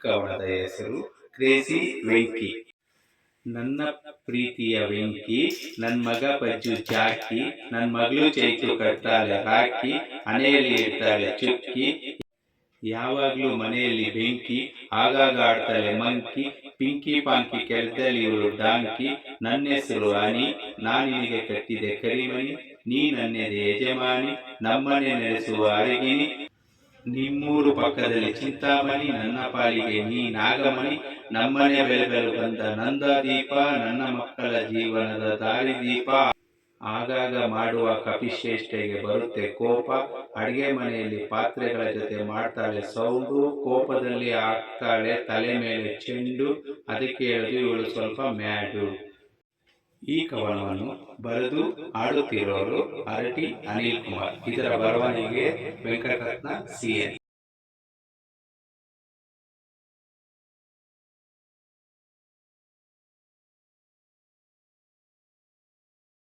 ಕವನದ ಹೆಸರು ಕ್ರೇಜಿ ವೆಂಕಿ. ನನ್ನ ಪ್ರೀತಿಯ ವೆಂಕಿ, ನನ್ ಮಗ ಪಜ್ಜು ಜಾಕಿ, ನನ್ ಮಗಳು ಚೈತು ಕಟ್ಟಾಳೆ ರಾಕಿ, ಮನೆಯಲ್ಲಿ ಇರ್ತಾಳೆ ಚುಕ್ಕಿ, ಯಾವಾಗ್ಲೂ ಮನೆಯಲ್ಲಿ ಬೆಂಕಿ, ಆಗಾಗ ಆಡ್ತಾಳೆ ಮಂಕಿ, ಪಿಂಕಿ ಪಾಂಕಿ ಕೆಳದಲ್ಲಿ ಇವಳು ಡಾಂಕಿ, ನನ್ನ ಹೆಸರು ಅನಿ, ನಾನಿನಿಗೆ ಕಟ್ಟಿದೆ ಕರಿಮಣಿ, ನೀ ನನ್ನೆದೆ ಯಜಮಾನಿ, ನಮ್ಮನೆ ನಡೆಸುವ ಅರಗಿನಿ, ನಿಮ್ಮೂರು ಪಕ್ಕದಲ್ಲಿ ಚಿಂತಾಮಣಿ, ನನ್ನ ಪಾಲಿಗೆ ನೀ ನಾಗಮಣಿ, ನಮ್ಮನೆ ಬೆಳಗಲು ಬಂದ ನಂದಾದೀಪ, ನನ್ನ ಮಕ್ಕಳ ಜೀವನದ ದಾರಿದೀಪ, ಆಗಾಗ ಮಾಡುವ ಕಪಿಚೇಷ್ಟೆಗೆ ಬರುತ್ತೆ ಕೋಪ, ಅಡಿಗೆ ಮನೆಯಲ್ಲಿ ಪಾತ್ರೆಗಳ ಜೊತೆ ಮಾಡ್ತಾಳೆ ಸೌಂಡು, ಕೋಪದಲ್ಲಿ ಹಾಕ್ತಾಳೆ ತಲೆ ಮೇಲೆ ಚೆಂಡು, ಅದಕ್ಕೆ ಹೇಳುದು ಇವಳು ಸ್ವಲ್ಪ ಮ್ಯಾಡು. ಈ ಕವನವನ್ನು ಬರೆದು ಹಾಡುತ್ತಿರೋರು ಅರಟಿ ಅನಿಲ್ ಕುಮಾರ್. ಇದರ ಬರವಣಿಗೆ ವೆಂಕಟರತ್ನ CN.